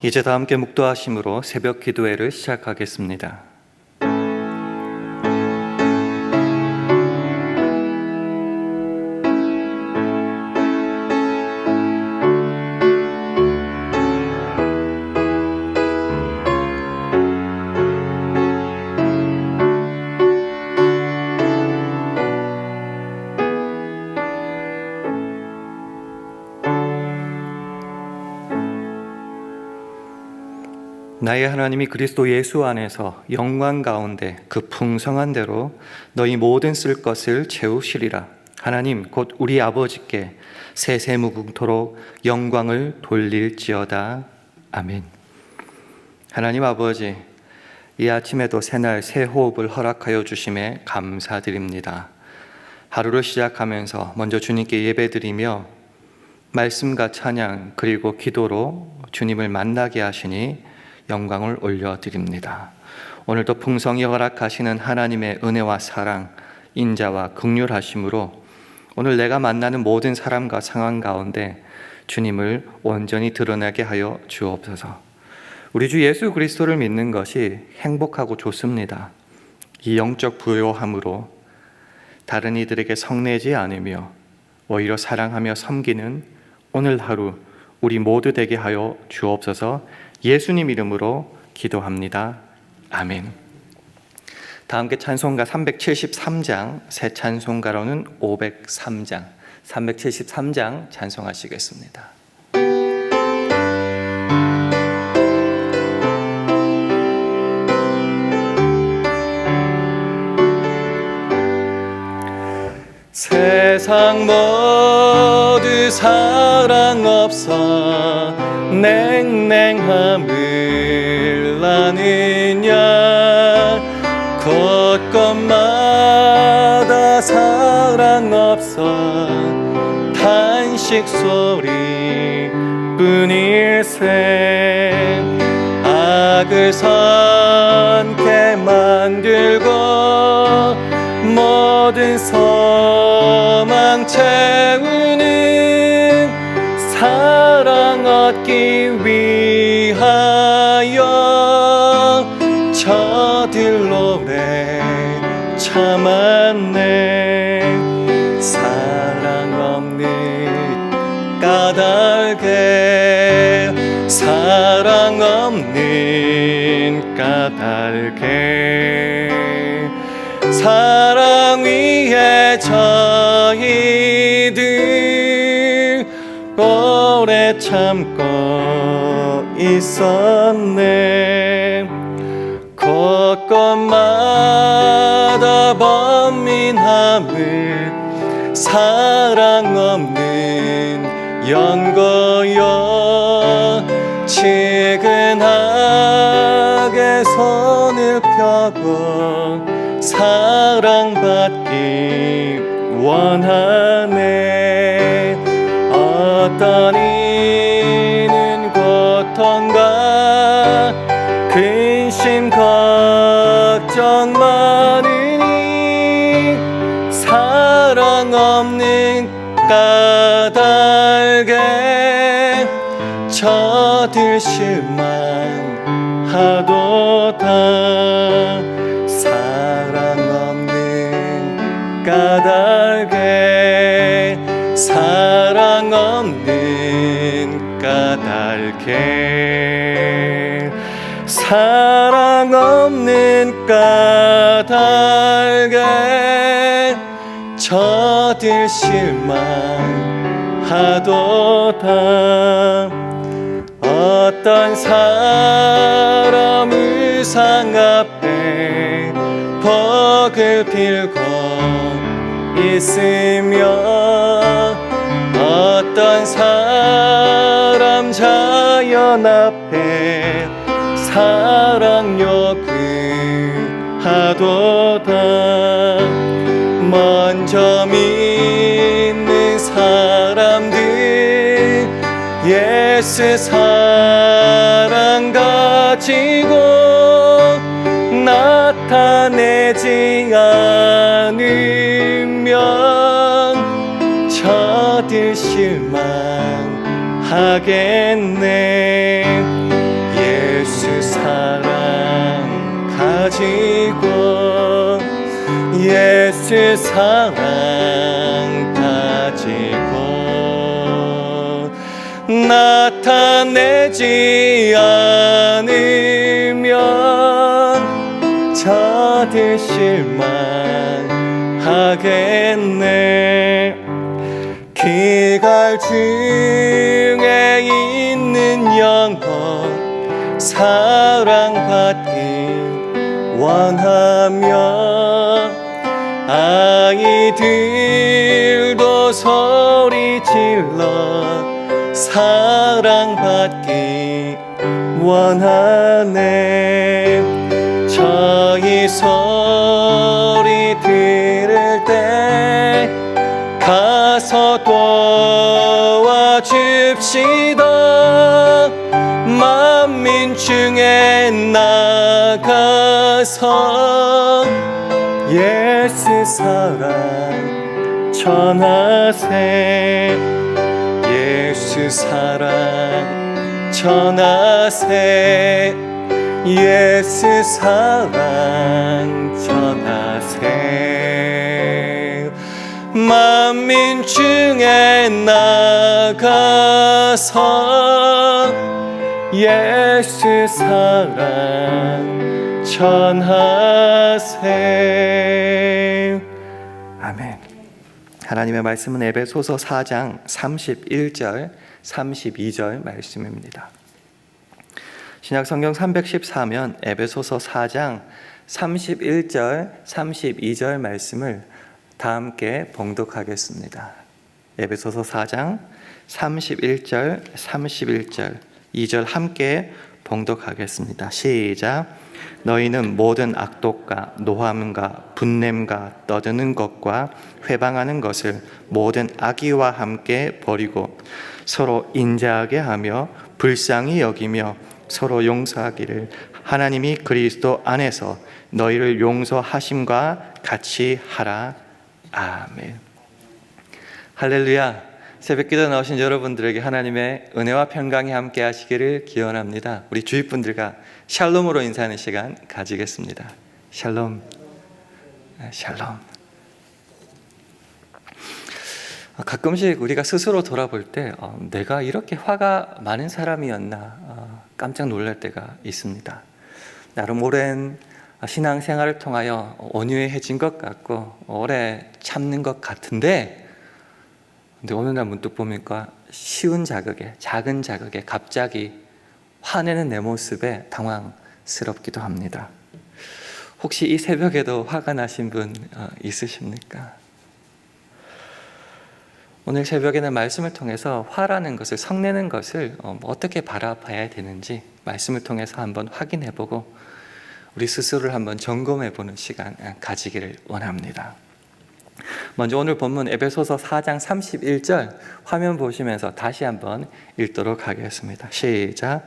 이제 다 함께 묵도하심으로 새벽 기도회를 시작하겠습니다. 나의 하나님이 그리스도 예수 안에서 영광 가운데 그 풍성한 대로 너희 모든 쓸 것을 채우시리라. 하나님 곧 우리 아버지께 세세무궁토록 영광을 돌릴지어다. 아멘. 하나님 아버지, 이 아침에도 새날 새 호흡을 허락하여 주심에 감사드립니다. 하루를 시작하면서 먼저 주님께 예배드리며 말씀과 찬양 그리고 기도로 주님을 만나게 하시니 영광을 올려드립니다. 오늘도 풍성히 허락하시는 하나님의 은혜와 사랑, 인자와 긍휼하심으로 오늘 내가 만나는 모든 사람과 상황 가운데 주님을 온전히 드러나게 하여 주옵소서. 우리 주 예수 그리스도를 믿는 것이 행복하고 좋습니다. 이 영적 부요함으로 다른 이들에게 성내지 않으며 오히려 사랑하며 섬기는 오늘 하루 우리 모두 되게 하여 주옵소서. 예수님 이름으로 기도합니다. 아멘. 다 함께 찬송가 373장, 새 찬송가로는 503장, 373장 찬송하시겠습니다. 세상 모두 사랑 없어 냉랭함을 나느냐 곳곳마다 사랑 없어 탄식 소리 뿐일세 악을 선케 만들고 모든 소망 채우는 사랑 얻기 위하여 저들 오래 참았네. 사랑 없는 까닭에 사랑 없는 까닭에 사랑 위에 저희들 오래 참고 있었네. 곳곳마다 번민함을 사랑 없는 연고요 지근하게 손을 펴고 사랑받기 원하네. 어떤 이는 고통과 근심 걱정 많으니 사랑 없는 까닭에 저들 실망하도다. 까닭에 사랑 없는 까닭에 사랑 없는 까닭에 저들 실망하도다. 어떤 사람 의상 앞에 벽을 빌고 있으며 어떤 사람 자연 앞에 사랑 요구하도다. 먼저 믿는 사람들 예수 사랑 가지고 나타내지 않으면 저들 실망하겠네. 가지고 예수 사랑 가지고 나타내지 않으면 저들 실망하겠네. 기갈 중에 있는 영혼 사랑받기 원하며 아이들도 소리 질러 사랑받기 원하네. 저희 소리 들을 때 가서 도와줍시다. 만민 중에 나가서 예수 사랑 전하세. 예수 사랑 전하세. 예수 사랑 전하세. 만민 중에 나가서 예수 사랑 전하세. 아멘. 하나님의 말씀은 에베소서 4장 31절, 32절 말씀입니다. 신약성경 314면 에베소서 4장 31절, 32절 말씀을 다 함께 봉독하겠습니다. 에베소서 4장 31절, 31절, 2절 함께 봉독하겠습니다. 시작. 너희는 모든 악독과 노함과 분냄과 떠드는 것과 회방하는 것을 모든 악의와 함께 버리고 서로 인자하게 하며 불쌍히 여기며 서로 용서하기를 하나님이 그리스도 안에서 너희를 용서하심과 같이 하라. 아멘. 할렐루야. 새벽기도 나오신 여러분들에게 하나님의 은혜와 평강이 함께 하시기를 기원합니다. 우리 주위 분들과 샬롬으로 인사하는 시간 가지겠습니다. 샬롬. 샬롬. 가끔씩 우리가 스스로 돌아볼 때 내가 이렇게 화가 많은 사람이었나 깜짝 놀랄 때가 있습니다. 나름 오랜 신앙생활을 통하여 온유해진 것 같고 오래 참는 것 같은데 근데 어느 날 문득 보니까 쉬운 자극에, 작은 자극에 갑자기 화내는 내 모습에 당황스럽기도 합니다. 혹시 이 새벽에도 화가 나신 분 있으십니까? 오늘 새벽에는 말씀을 통해서 화라는 것을, 성내는 것을 어떻게 바라봐야 되는지 말씀을 통해서 한번 확인해보고 우리 스스로를 한번 점검해보는 시간 가지기를 원합니다. 먼저 오늘 본문 에베소서 4장 31절 화면 보시면서 다시 한번 읽도록 하겠습니다. 시작.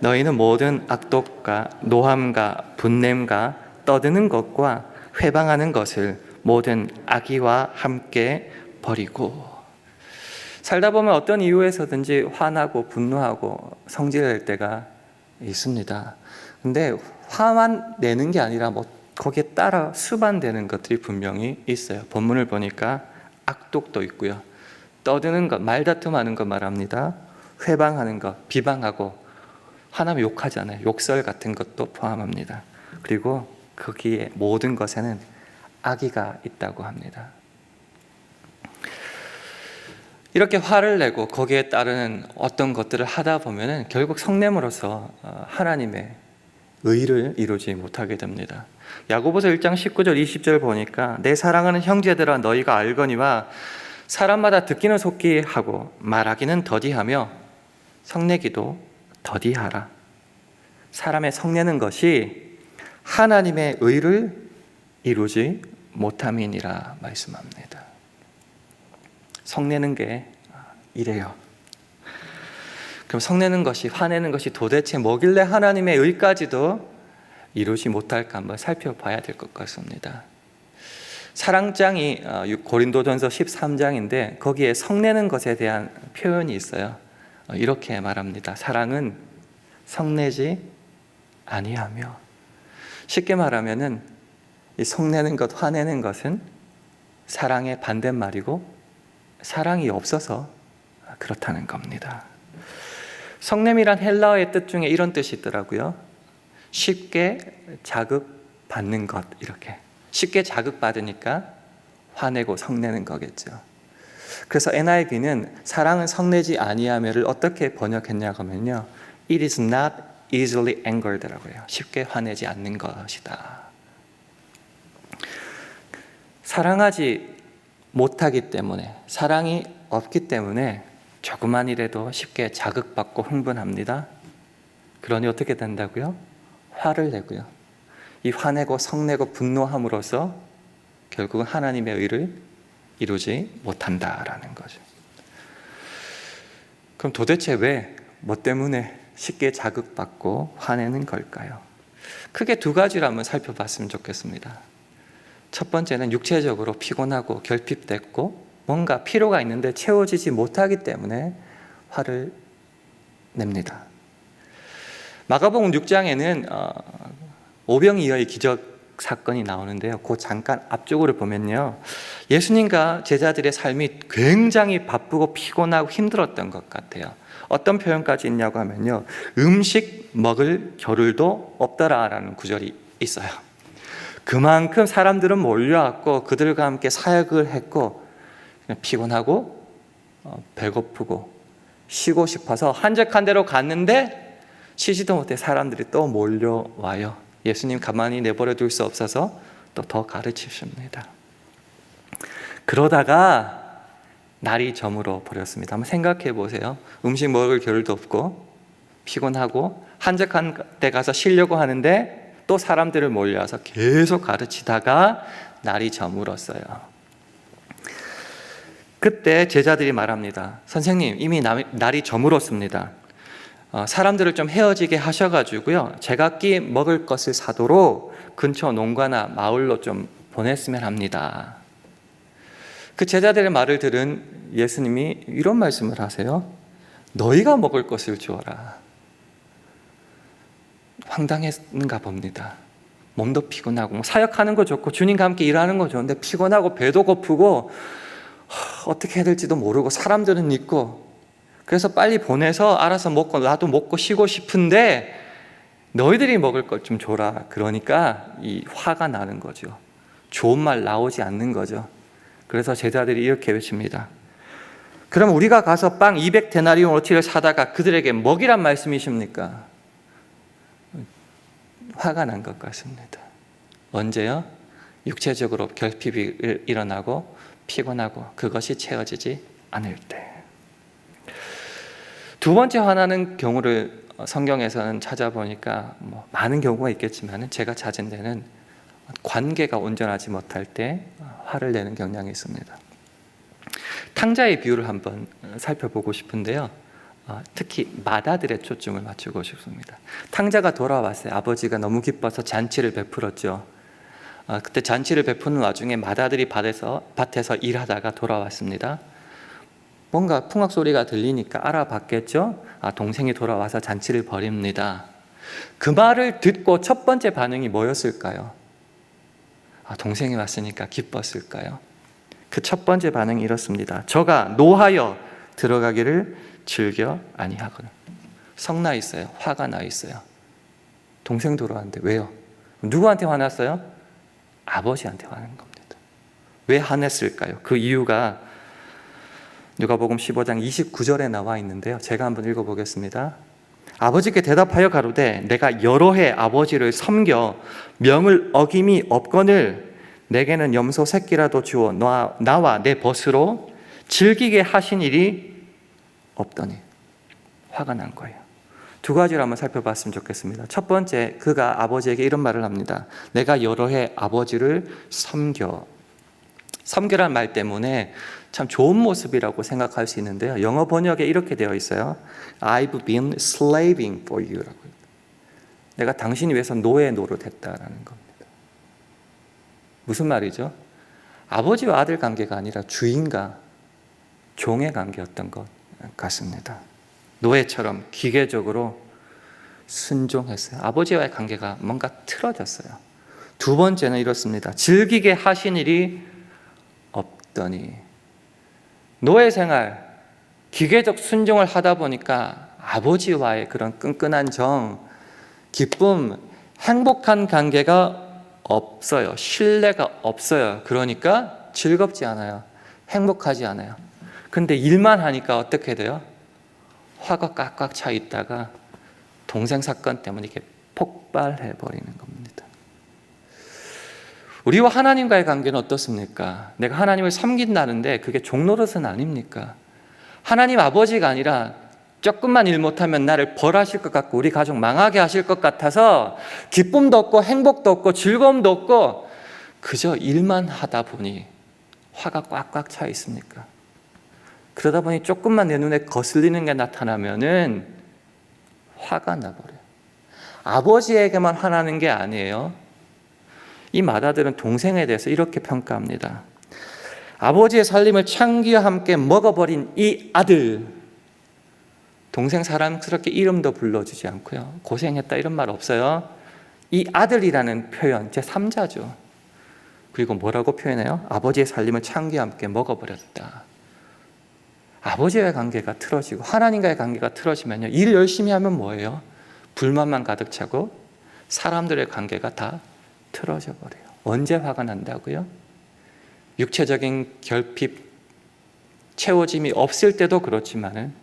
너희는 모든 악독과 노함과 분냄과 떠드는 것과 회방하는 것을 모든 악의와 함께 버리고. 살다 보면 어떤 이유에서든지 화나고 분노하고 성질낼 때가 있습니다. 근데 화만 내는 게 아니라 거기에 따라 수반되는 것들이 분명히 있어요. 본문을 보니까 악독도 있고요. 떠드는 것, 말다툼하는 것 말합니다. 회방하는 것, 비방하고 하나면 욕하잖아요. 욕설 같은 것도 포함합니다. 그리고 거기에 모든 것에는 악의가 있다고 합니다. 이렇게 화를 내고 거기에 따르는 어떤 것들을 하다 보면 결국 성냄으로써 하나님의 의를 이루지 못하게 됩니다. 야고보서 1장 19절 20절 보니까 내 사랑하는 형제들아 너희가 알거니와 사람마다 듣기는 속히 하고 말하기는 더디하며 성내기도 더디하라. 사람의 성내는 것이 하나님의 의를 이루지 못함이니라 말씀합니다. 성내는 게 이래요. 그럼 성내는 것이, 화내는 것이 도대체 뭐길래 하나님의 의까지도 이루지 못할까 한번 살펴봐야 될 것 같습니다. 사랑장이 고린도전서 13장인데 거기에 성내는 것에 대한 표현이 있어요. 이렇게 말합니다. 사랑은 성내지 아니하며. 쉽게 말하면은 이 성내는 것, 화내는 것은 사랑의 반대말이고 사랑이 없어서 그렇다는 겁니다. 성냄이란 헬라어의 뜻 중에 이런 뜻이 있더라고요. 쉽게 자극받는 것, 이렇게. 쉽게 자극받으니까 화내고 성내는 거겠죠. 그래서 NIV는 사랑은 성내지 아니하며를 어떻게 번역했냐고 하면요, It is not easily angered라고 해요. 쉽게 화내지 않는 것이다. 사랑하지 못하기 때문에, 사랑이 없기 때문에 조그만 일에도 쉽게 자극받고 흥분합니다. 그러니 어떻게 된다고요? 화를 내고요. 이 화내고 성내고 분노함으로써 결국은 하나님의 의를 이루지 못한다라는 거죠. 그럼 도대체 왜, 뭐 때문에 쉽게 자극받고 화내는 걸까요? 크게 두 가지로 한번 살펴봤으면 좋겠습니다. 첫 번째는 육체적으로 피곤하고 결핍됐고 뭔가 필요가 있는데 채워지지 못하기 때문에 화를 냅니다. 마가복음 6장에는 오병이어의 기적 사건이 나오는데요. 그 잠깐 앞쪽으로 보면요, 예수님과 제자들의 삶이 굉장히 바쁘고 피곤하고 힘들었던 것 같아요. 어떤 표현까지 있냐고 하면요, 음식 먹을 겨를도 없더라라는 구절이 있어요. 그만큼 사람들은 몰려왔고 그들과 함께 사역을 했고 피곤하고 배고프고 쉬고 싶어서 한적한 데로 갔는데 쉬지도 못해 사람들이 또 몰려와요. 예수님 가만히 내버려 둘 수 없어서 또 더 가르치십니다. 그러다가 날이 저물어 버렸습니다. 한번 생각해 보세요. 음식 먹을 겨를도 없고 피곤하고 한적한 데 가서 쉬려고 하는데 또 사람들을 몰려와서 계속 가르치다가 날이 저물었어요. 그때 제자들이 말합니다. 선생님, 이미 날이 저물었습니다. 사람들을 좀 헤어지게 하셔가지고요, 제각기 먹을 것을 사도록 근처 농가나 마을로 좀 보냈으면 합니다. 그 제자들의 말을 들은 예수님이 이런 말씀을 하세요. 너희가 먹을 것을 주어라. 황당했는가 봅니다. 몸도 피곤하고 사역하는 거 좋고 주님과 함께 일하는 거 좋은데 피곤하고 배도 고프고 어떻게 해야 될지도 모르고 사람들은 있고, 그래서 빨리 보내서 알아서 먹고 나도 먹고 쉬고 싶은데 너희들이 먹을 것 좀 줘라. 그러니까 이 화가 나는 거죠. 좋은 말 나오지 않는 거죠. 그래서 제자들이 이렇게 외칩니다. 그럼 우리가 가서 빵 200데나리온어치를 사다가 그들에게 먹이란 말씀이십니까? 화가 난 것 같습니다. 언제요? 육체적으로 결핍이 일어나고 피곤하고 그것이 채워지지 않을 때. 두 번째 화나는 경우를 성경에서는 찾아보니까 많은 경우가 있겠지만 제가 찾은 데는 관계가 온전하지 못할 때 화를 내는 경향이 있습니다. 탕자의 비유를 한번 살펴보고 싶은데요, 특히 맏아들에 초점을 맞추고 싶습니다. 탕자가 돌아왔어요. 아버지가 너무 기뻐서 잔치를 베풀었죠. 그때 잔치를 베푸는 와중에 맏아들이 밭에서 일하다가 돌아왔습니다. 뭔가 풍악 소리가 들리니까 알아봤겠죠. 동생이 돌아와서 잔치를 벌입니다. 그 말을 듣고 첫 번째 반응이 뭐였을까요? 동생이 왔으니까 기뻤을까요? 그 첫 번째 반응이 이렇습니다. 저가 노하여 들어가기를 즐겨 아니하거든. 성나 있어요. 화가 나 있어요. 동생 돌아왔는데 왜요? 누구한테 화났어요? 아버지한테 화난 겁니다. 왜 화냈을까요? 그 이유가 누가복음 15장 29절에 나와 있는데요, 제가 한번 읽어보겠습니다. 아버지께 대답하여 가로되 내가 여러 해 아버지를 섬겨 명을 어김이 없거늘 내게는 염소 새끼라도 주어 나와 내 벗으로 즐기게 하신 일이 없더니. 화가 난 거예요. 두 가지를 한번 살펴봤으면 좋겠습니다. 첫 번째, 그가 아버지에게 이런 말을 합니다. 내가 여러 해 아버지를 섬겨란 말 때문에 참 좋은 모습이라고 생각할 수 있는데요, 영어 번역에 이렇게 되어 있어요. I've been slaving for you 라고. 내가 당신이 위해서 노예 노릇했다라는 겁니다. 무슨 말이죠? 아버지와 아들 관계가 아니라 주인과 종의 관계였던 것 같습니다. 노예처럼 기계적으로 순종했어요. 아버지와의 관계가 뭔가 틀어졌어요. 두 번째는 이렇습니다. 즐기게 하신 일이 없더니. 노예 생활, 기계적 순종을 하다 보니까 아버지와의 그런 끈끈한 정, 기쁨, 행복한 관계가 없어요. 신뢰가 없어요. 그러니까 즐겁지 않아요. 행복하지 않아요. 근데 일만 하니까 어떻게 돼요? 화가 꽉꽉 차 있다가 동생 사건 때문에 이렇게 폭발해 버리는 겁니다. 우리와 하나님과의 관계는 어떻습니까? 내가 하나님을 섬긴다는데 그게 종노릇은 아닙니까? 하나님 아버지가 아니라 조금만 일 못하면 나를 벌하실 것 같고 우리 가족 망하게 하실 것 같아서 기쁨도 없고 행복도 없고 즐거움도 없고 그저 일만 하다 보니 화가 꽉꽉 차 있습니까? 그러다 보니 조금만 내 눈에 거슬리는 게 나타나면은 화가 나버려요. 아버지에게만 화나는 게 아니에요. 이 마다들은 동생에 대해서 이렇게 평가합니다. 아버지의 살림을 창기와 함께 먹어버린 이 아들. 동생 사랑스럽게 이름도 불러주지 않고요. 고생했다 이런 말 없어요. 이 아들이라는 표현 제3자죠. 그리고 뭐라고 표현해요? 아버지의 살림을 창기와 함께 먹어버렸다. 아버지와의 관계가 틀어지고 하나님과의 관계가 틀어지면요, 일 열심히 하면 뭐예요? 불만만 가득 차고 사람들의 관계가 다 틀어져 버려요. 언제 화가 난다고요? 육체적인 결핍, 채워짐이 없을 때도 그렇지만은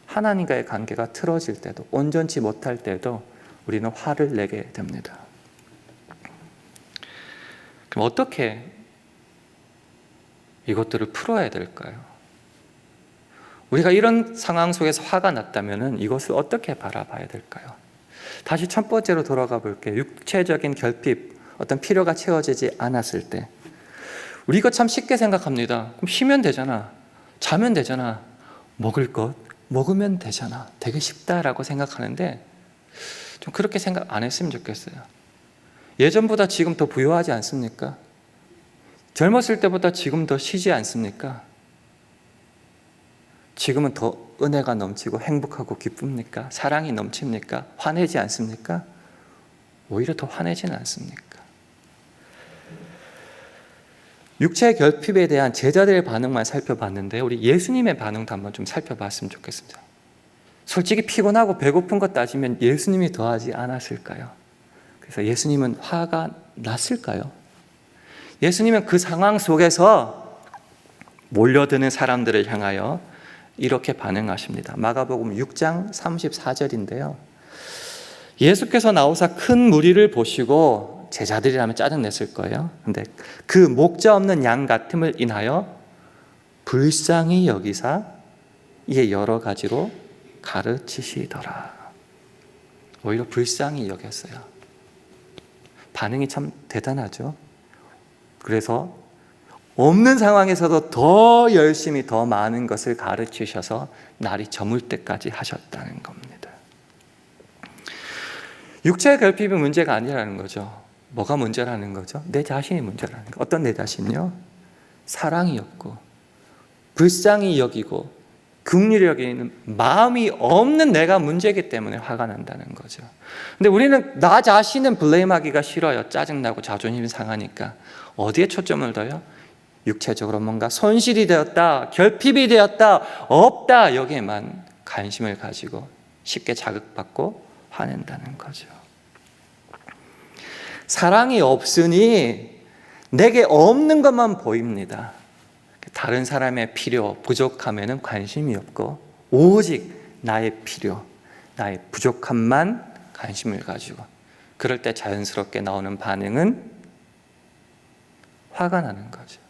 하나님과의 관계가 틀어질 때도, 온전치 못할 때도 우리는 화를 내게 됩니다. 그럼 어떻게 이것들을 풀어야 될까요? 우리가 이런 상황 속에서 화가 났다면 이것을 어떻게 바라봐야 될까요? 다시 첫 번째로 돌아가 볼게요. 육체적인 결핍, 어떤 필요가 채워지지 않았을 때 우리 이거 참 쉽게 생각합니다. 그럼 쉬면 되잖아, 자면 되잖아, 먹을 것 먹으면 되잖아, 되게 쉽다라고 생각하는데 좀 그렇게 생각 안 했으면 좋겠어요. 예전보다 지금 더 부유하지 않습니까? 젊었을 때보다 지금 더 쉬지 않습니까? 지금은 더 은혜가 넘치고 행복하고 기쁩니까? 사랑이 넘칩니까? 화내지 않습니까? 오히려 더 화내지는 않습니까? 육체의 결핍에 대한 제자들의 반응만 살펴봤는데 우리 예수님의 반응도 한번 좀 살펴봤으면 좋겠습니다. 솔직히 피곤하고 배고픈 것 따지면 예수님이 더하지 않았을까요? 그래서 예수님은 화가 났을까요? 예수님은 그 상황 속에서 몰려드는 사람들을 향하여 이렇게 반응하십니다. 마가복음 6장 34절인데요. 예수께서 나오사 큰 무리를 보시고, 제자들이라면 짜증냈을 거예요. 근데 그 목자 없는 양 같음을 인하여 불쌍히 여기사 이에 여러 가지로 가르치시더라. 오히려 불쌍히 여겼어요. 반응이 참 대단하죠. 그래서 없는 상황에서도 더 열심히 더 많은 것을 가르치셔서 날이 저물 때까지 하셨다는 겁니다. 육체의 결핍이 문제가 아니라는 거죠. 뭐가 문제라는 거죠? 내 자신이 문제라는 거. 어떤 내 자신이요? 사랑이 없고 불쌍히 여기고 긍휼히 여기는 마음이 없는 내가 문제이기 때문에 화가 난다는 거죠. 근데 우리는 나 자신은 블레임하기가 싫어요. 짜증나고 자존심이 상하니까. 어디에 초점을 둬요? 육체적으로 뭔가 손실이 되었다, 결핍이 되었다, 없다, 여기에만 관심을 가지고 쉽게 자극받고 화낸다는 거죠. 사랑이 없으니 내게 없는 것만 보입니다. 다른 사람의 필요, 부족함에는 관심이 없고 오직 나의 필요, 나의 부족함만 관심을 가지고, 그럴 때 자연스럽게 나오는 반응은 화가 나는 거죠.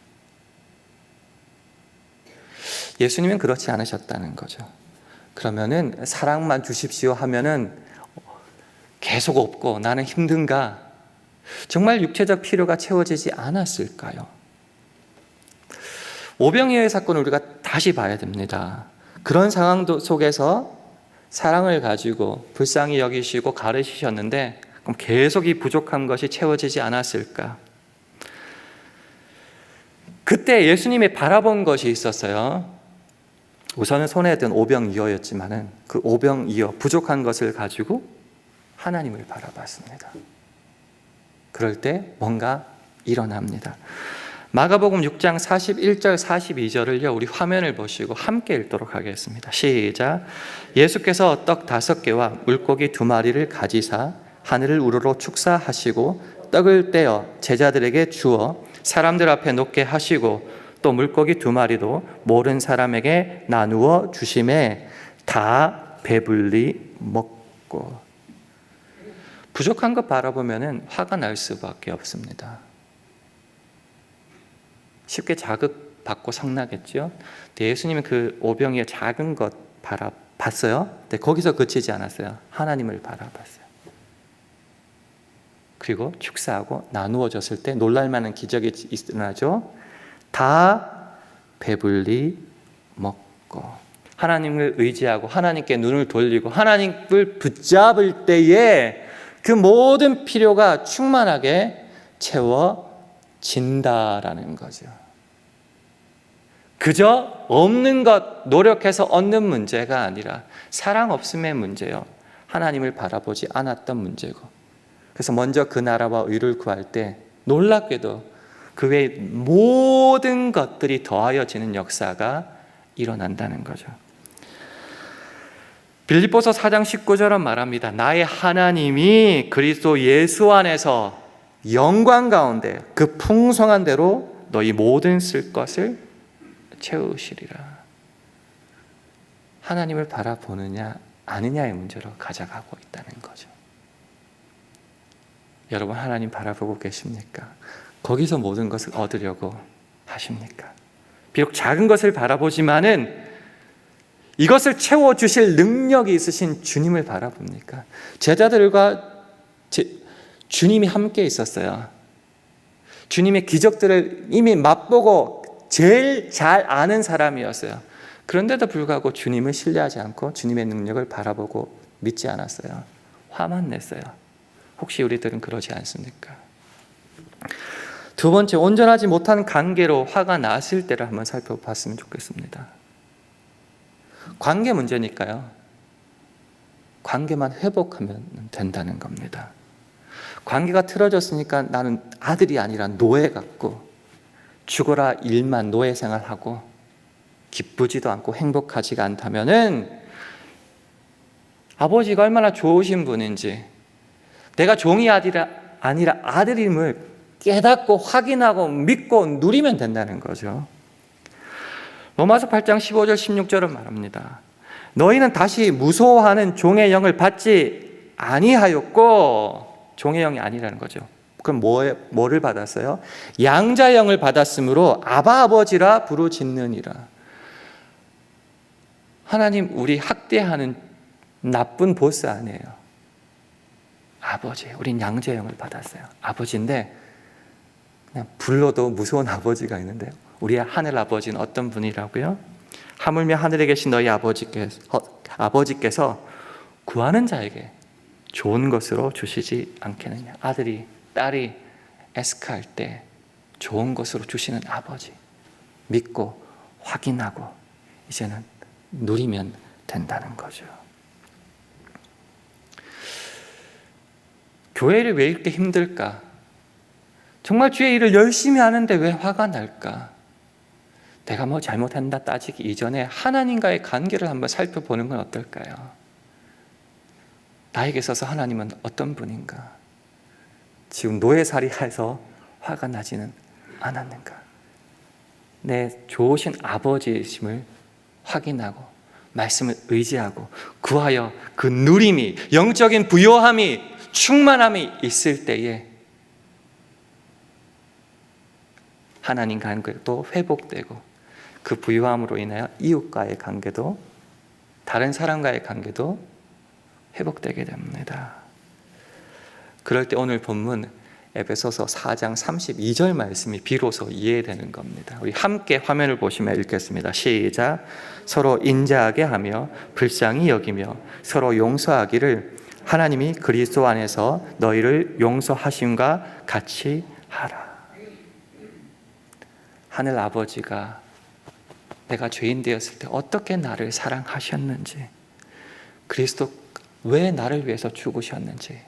예수님은 그렇지 않으셨다는 거죠. 그러면은 사랑만 주십시오 하면은 계속 없고 나는 힘든가? 정말 육체적 필요가 채워지지 않았을까요? 오병이어의 사건을 우리가 다시 봐야 됩니다. 그런 상황 속에서 사랑을 가지고 불쌍히 여기시고 가르치셨는데 그럼 계속 이 부족한 것이 채워지지 않았을까? 그때 예수님이 바라본 것이 있었어요. 우선은 손에 든 오병이어였지만은 그 오병이어 부족한 것을 가지고 하나님을 바라봤습니다. 그럴 때 뭔가 일어납니다. 마가복음 6장 41절 42절을요 우리 화면을 보시고 함께 읽도록 하겠습니다. 시작. 예수께서 떡 5개와 물고기 2마리를 가지사 하늘을 우러러 축사하시고 떡을 떼어 제자들에게 주어 사람들 앞에 놓게 하시고 또 물고기 2마리도 모른 사람에게 나누어 주심에 다 배불리 먹고. 부족한 것 바라보면 화가 날 수밖에 없습니다. 쉽게 자극받고 성나겠죠. 예수님은 그 오병이의 작은 것 바라봤어요. 근데 거기서 그치지 않았어요. 하나님을 바라봤어요. 그리고 축사하고 나누어 줬을 때 놀랄만한 기적이 일어나죠. 다 배불리 먹고. 하나님을 의지하고 하나님께 눈을 돌리고 하나님을 붙잡을 때에 그 모든 필요가 충만하게 채워진다라는 거죠. 그저 없는 것 노력해서 얻는 문제가 아니라 사랑 없음의 문제요. 하나님을 바라보지 않았던 문제고. 그래서 먼저 그 나라와 의를 구할 때 놀랍게도 그 외의 모든 것들이 더하여지는 역사가 일어난다는 거죠. 빌립보서 4장 19절은 말합니다. 나의 하나님이 그리스도 예수 안에서 영광 가운데 그 풍성한 대로 너희 모든 쓸 것을 채우시리라. 하나님을 바라보느냐 아느냐의 문제로 가져가고 있다는 거죠. 여러분 하나님 바라보고 계십니까? 거기서 모든 것을 얻으려고 하십니까? 비록 작은 것을 바라보지만은 이것을 채워주실 능력이 있으신 주님을 바라봅니까? 제자들과 주님이 함께 있었어요. 주님의 기적들을 이미 맛보고 제일 잘 아는 사람이었어요. 그런데도 불구하고 주님을 신뢰하지 않고 주님의 능력을 바라보고 믿지 않았어요. 화만 냈어요. 혹시 우리들은 그러지 않습니까? 두 번째, 온전하지 못한 관계로 화가 났을 때를 한번 살펴봤으면 좋겠습니다. 관계 문제니까요. 관계만 회복하면 된다는 겁니다. 관계가 틀어졌으니까 나는 아들이 아니라 노예 같고 죽어라 일만 노예 생활하고 기쁘지도 않고 행복하지가 않다면은 아버지가 얼마나 좋으신 분인지 내가 종이 아니라 아들임을 깨닫고 확인하고 믿고 누리면 된다는 거죠. 로마서 8장 15절 16절은 말합니다. 너희는 다시 무소하는 종의 영을 받지 아니하였고, 종의 영이 아니라는 거죠. 그럼 뭐를 받았어요? 양자의 영을 받았으므로 아바 아버지라 부르짖느니라. 하나님 우리 학대하는 나쁜 보스 아니에요. 아버지, 우린 양자의 영을 받았어요. 아버지인데 그냥 불러도 무서운 아버지가 있는데요. 우리의 하늘 아버지는 어떤 분이라고요? 하물며 하늘에 계신 너희 아버지께서 구하는 자에게 좋은 것으로 주시지 않겠느냐. 아들이 딸이 애스카할 때 좋은 것으로 주시는 아버지 믿고 확인하고 이제는 누리면 된다는 거죠. 교회를 왜 이렇게 힘들까? 정말 주의 일을 열심히 하는데 왜 화가 날까? 내가 뭐 잘못한다 따지기 이전에 하나님과의 관계를 한번 살펴보는 건 어떨까요? 나에게 있어서 하나님은 어떤 분인가? 지금 노예살이해서 화가 나지는 않았는가? 내 좋으신 아버지이심을 확인하고 말씀을 의지하고 구하여 그 누림이, 영적인 부요함이, 충만함이 있을 때에 하나님 관계도 회복되고 그 부유함으로 인하여 이웃과의 관계도, 다른 사람과의 관계도 회복되게 됩니다. 그럴 때 오늘 본문 에베소서 4장 32절 말씀이 비로소 이해되는 겁니다. 우리 함께 화면을 보시면 읽겠습니다. 시작. 서로 인자하게 하며 불쌍히 여기며 서로 용서하기를 하나님이 그리스도 안에서 너희를 용서하심과 같이 하라. 하늘 아버지가 내가 죄인 되었을 때 어떻게 나를 사랑하셨는지, 그리스도 왜 나를 위해서 죽으셨는지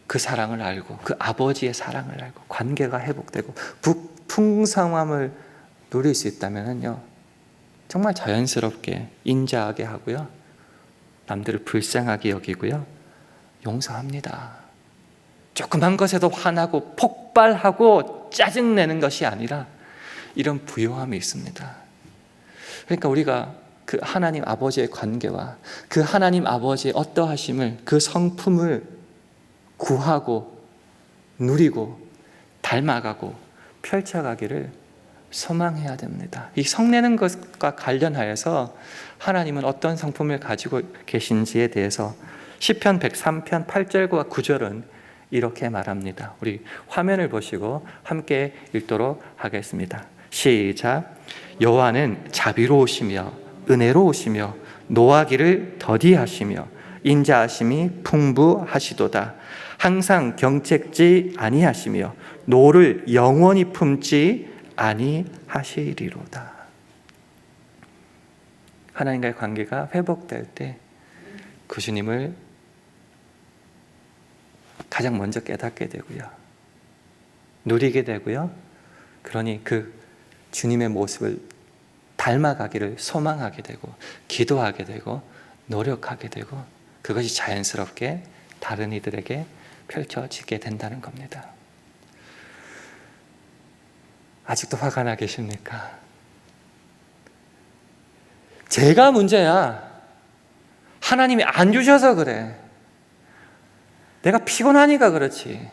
그 사랑을 알고 그 아버지의 사랑을 알고 관계가 회복되고 풍성함을 누릴 수 있다면요, 정말 자연스럽게 인자하게 하고요, 남들을 불쌍하게 여기고요, 용서합니다. 조그만 것에도 화나고 폭발하고 짜증내는 것이 아니라 이런 부요함이 있습니다. 그러니까 우리가 그 하나님 아버지의 관계와 그 하나님 아버지의 어떠하심을, 그 성품을 구하고 누리고 닮아가고 펼쳐가기를 소망해야 됩니다. 이 성내는 것과 관련하여서 하나님은 어떤 성품을 가지고 계신지에 대해서 시편 103편 8절과 9절은 이렇게 말합니다. 우리 화면을 보시고 함께 읽도록 하겠습니다. 시작. 여호와는 자비로우시며 은혜로우시며 노하기를 더디하시며 인자하심이 풍부하시도다. 항상 경책지 아니하시며 노를 영원히 품지 아니하시리로다. 하나님과의 관계가 회복될 때 그 주님을 가장 먼저 깨닫게 되고요, 누리게 되고요, 그러니 그 주님의 모습을 닮아가기를 소망하게 되고 기도하게 되고 노력하게 되고, 그것이 자연스럽게 다른 이들에게 펼쳐지게 된다는 겁니다. 아직도 화가 나 계십니까? 제가 문제야. 하나님이 안 주셔서 그래. 내가 피곤하니까 그렇지.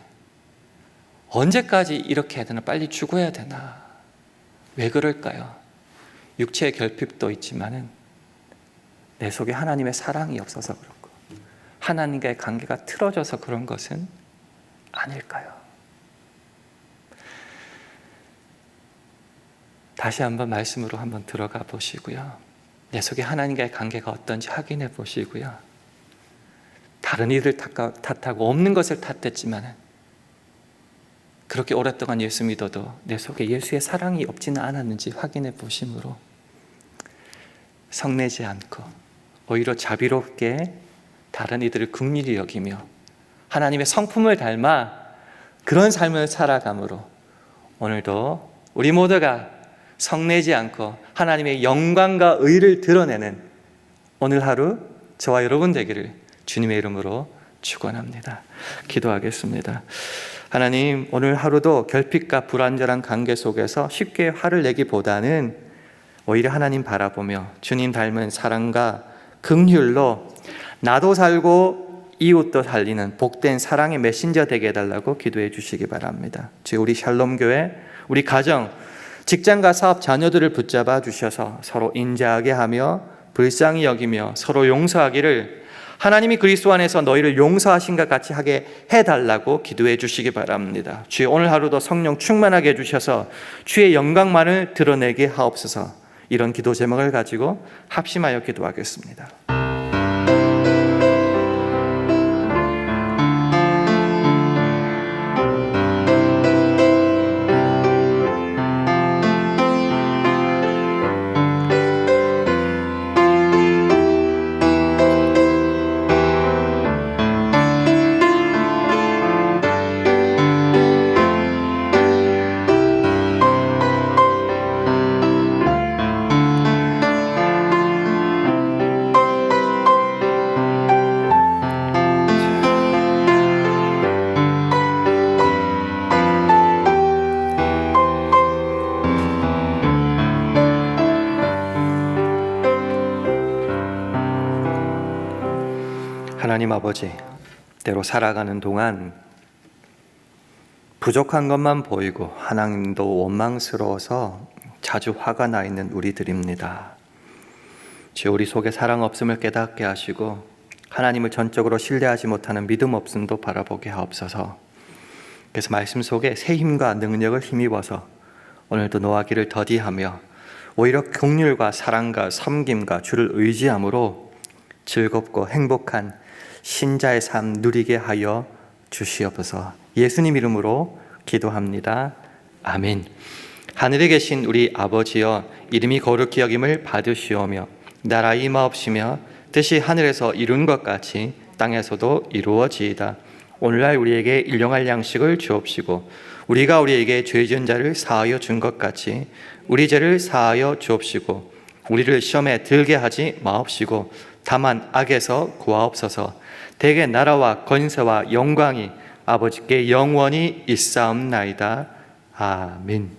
언제까지 이렇게 해야 되나? 빨리 죽어야 되나? 왜 그럴까요? 육체의 결핍도 있지만은 내 속에 하나님의 사랑이 없어서 그렇고 하나님과의 관계가 틀어져서 그런 것은 아닐까요? 다시 한번 말씀으로 한번 들어가 보시고요, 내 속에 하나님과의 관계가 어떤지 확인해 보시고요, 다른 이들 탓하고 없는 것을 탓했지만 그렇게 오랫동안 예수 믿어도 내 속에 예수의 사랑이 없지는 않았는지 확인해 보심으로 성내지 않고 오히려 자비롭게 다른 이들을 긍휼히 여기며 하나님의 성품을 닮아 그런 삶을 살아감으로 오늘도 우리 모두가 성내지 않고 하나님의 영광과 의를 드러내는 오늘 하루 저와 여러분 되기를 주님의 이름으로 축원합니다. 기도하겠습니다. 하나님, 오늘 하루도 결핍과 불완전한 관계 속에서 쉽게 화를 내기보다는 오히려 하나님 바라보며 주님 닮은 사랑과 긍휼로 나도 살고 이웃도 살리는 복된 사랑의 메신저 되게 해달라고 기도해 주시기 바랍니다. 주, 우리 샬롬교회, 우리 가정, 직장과 사업, 자녀들을 붙잡아 주셔서 서로 인자하게 하며 불쌍히 여기며 서로 용서하기를, 하나님이 그리스도 안에서 너희를 용서하신 것 같이 하게 해달라고 기도해 주시기 바랍니다. 주여, 오늘 하루도 성령 충만하게 해주셔서 주의 영광만을 드러내게 하옵소서. 이런 기도 제목을 가지고 합심하여 기도하겠습니다. 하나님 아버지, 때로 살아가는 동안 부족한 것만 보이고 하나님도 원망스러워서 자주 화가 나 있는 우리들입니다. 주여, 우리 속에 사랑 없음을 깨닫게 하시고 하나님을 전적으로 신뢰하지 못하는 믿음 없음도 바라보게 하옵소서. 그래서 말씀 속에 새 힘과 능력을 힘입어서 오늘도 노하기를 더디하며 오히려 긍휼과 사랑과 섬김과 주를 의지함으로 즐겁고 행복한 신자의 삶 누리게 하여 주시옵소서. 예수님 이름으로 기도합니다. 아멘. 하늘에 계신 우리 아버지여, 이름이 거룩히 여김을 받으시오며 나라 임하옵시며 뜻이 하늘에서 이룬 것 같이 땅에서도 이루어지이다. 오늘날 우리에게 일용할 양식을 주옵시고 우리가 우리에게 죄 지은 자를 사하여 준 것 같이 우리 죄를 사하여 주옵시고 우리를 시험에 들게 하지 마옵시고 다만 악에서 구하옵소서. 대개 나라와 권세와 영광이 아버지께 영원히 있사옵나이다. 아멘.